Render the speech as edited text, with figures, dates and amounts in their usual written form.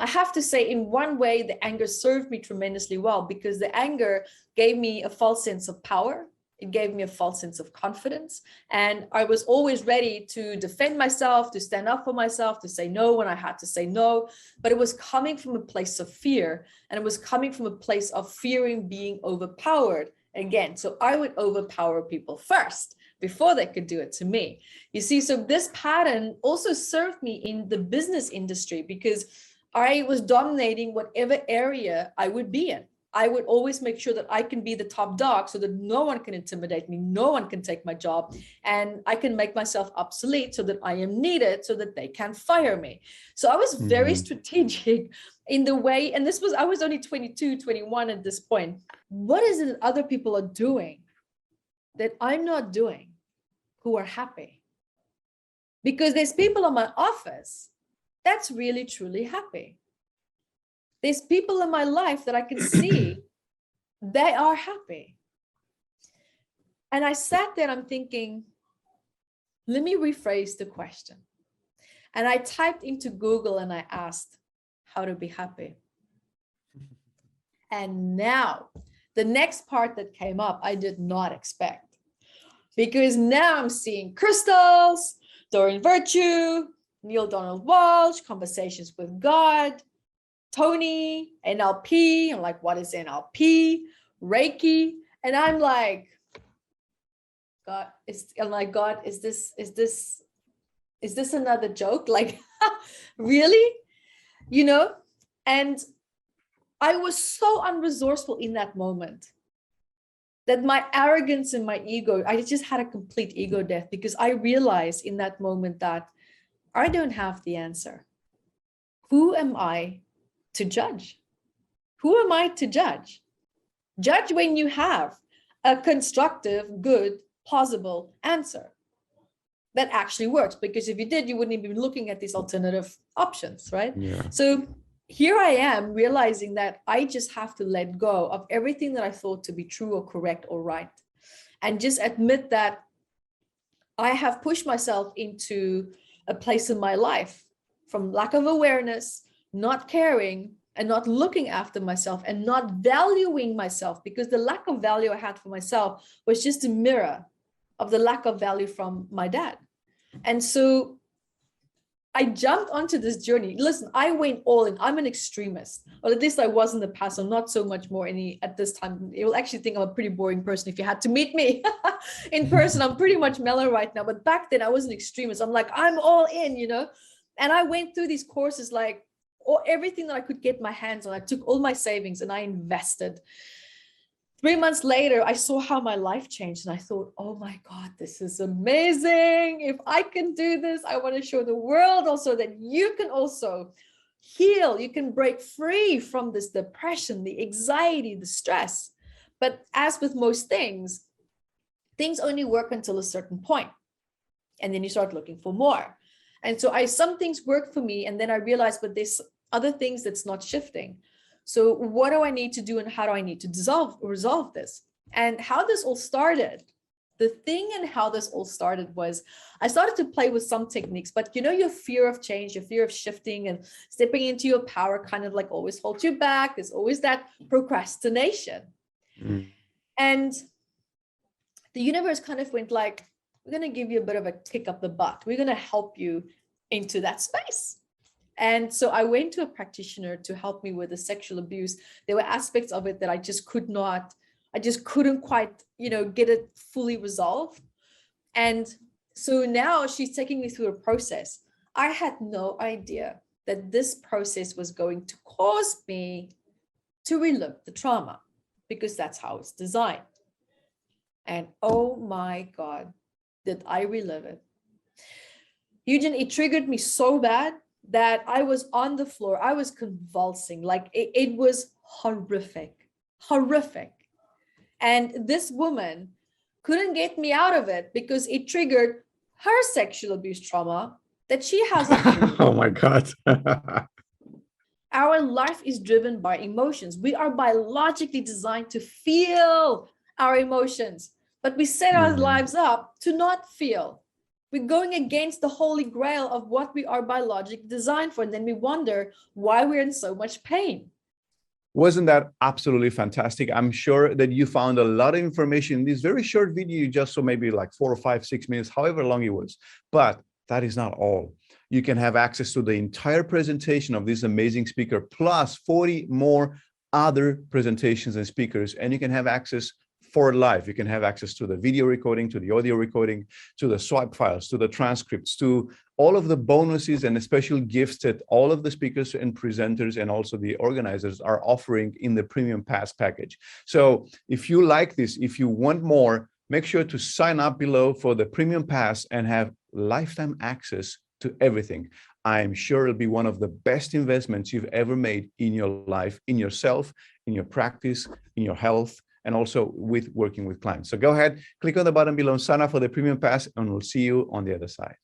I have to say, in one way, the anger served me tremendously well, because the anger gave me a false sense of power. It gave me a false sense of confidence. And I was always ready to defend myself, to stand up for myself, to say no when I had to say no. But it was coming from a place of fear. And it was coming from a place of fearing being overpowered again. So I would overpower people first before they could do it to me. You see, so this pattern also served me in the business industry, because I was dominating whatever area I would be in. I would always make sure that I can be the top dog so that no one can intimidate me, no one can take my job, and I can make myself obsolete so that I am needed, so that they can fire me. So I was very strategic in the way, and I was only 22, 21 at this point. What is it that other people are doing that I'm not doing who are happy? Because there's people in my office that's really, truly happy. There's people in my life that I can see, they are happy. And I sat there, I'm thinking, let me rephrase the question. And I typed into Google and I asked how to be happy. And now the next part that came up, I did not expect, because now I'm seeing crystals, Doreen Virtue, Neil Donald Walsh, Conversations with God, Tony, NLP. I'm like, what is NLP? Reiki. And I'm like, God, is this another joke? Like, really? You know? And I was so unresourceful in that moment that my arrogance and my ego, I just had a complete ego death, because I realized in that moment that I don't have the answer. Who am I to judge? Who am I to judge? Judge when you have a constructive, good, plausible answer that actually works. Because if you did, you wouldn't even be looking at these alternative options, right? Yeah. So here I am realizing that I just have to let go of everything that I thought to be true or correct or right, and just admit that I have pushed myself into a place in my life from lack of awareness, not caring, and not looking after myself, and not valuing myself, because the lack of value I had for myself was just a mirror of the lack of value from my dad. And so I jumped onto this journey. Listen, I went all in. I'm an extremist, or at least I was in the past. I'm not so much more any at this time. You'll actually think I'm a pretty boring person if you had to meet me in person. I'm pretty much mellow right now. But back then I was an extremist. I'm like, I'm all in, you know? And I went through these courses, like, or everything that I could get my hands on. I took all my savings and I invested. 3 months later, I saw how my life changed, and I thought, oh my God, this is amazing. If I can do this, I want to show the world also that you can also heal. You can break free from this depression, the anxiety, the stress. But as with most things, things only work until a certain point, and then you start looking for more. And so some things worked for me, and then I realized, but there's other things that's not shifting. So what do I need to do, and how do I need to resolve this? And how this all started, the thing and how this all started was I started to play with some techniques, but you know, your fear of change, your fear of shifting and stepping into your power kind of like always holds you back. There's always that procrastination. And the universe kind of went like, we're going to give you a bit of a kick up the butt. We're going to help you into that space. And so I went to a practitioner to help me with the sexual abuse. There were aspects of it that I just couldn't quite, you know, get it fully resolved. And so now she's taking me through a process. I had no idea that this process was going to cause me to relive the trauma, because that's how it's designed. And oh my God, did I relive it. Eugene, it triggered me so bad that I was on the floor. I was convulsing. Like it was horrific. And this woman couldn't get me out of it because it triggered her sexual abuse trauma that she hasn't. Oh my God. Our life is driven by emotions. We are biologically designed to feel our emotions, but we set our lives up to not feel. We're going against the holy grail of what we are biologically designed for. And then we wonder why we're in so much pain. Wasn't that absolutely fantastic? I'm sure that you found a lot of information in this very short video you just saw, maybe like 4 or 5, 6 minutes, however long it was. But that is not all. You can have access to the entire presentation of this amazing speaker, plus 40 more other presentations and speakers, and you can have access for life. You can have access to the video recording, to the audio recording, to the swipe files, to the transcripts, to all of the bonuses and the special gifts that all of the speakers and presenters and also the organizers are offering in the Premium Pass package. So if you like this, if you want more, make sure to sign up below for the Premium Pass and have lifetime access to everything. I'm sure it'll be one of the best investments you've ever made in your life, in yourself, in your practice, in your health, and also with working with clients. So go ahead, click on the button below, sign up for the Premium Pass, and we'll see you on the other side.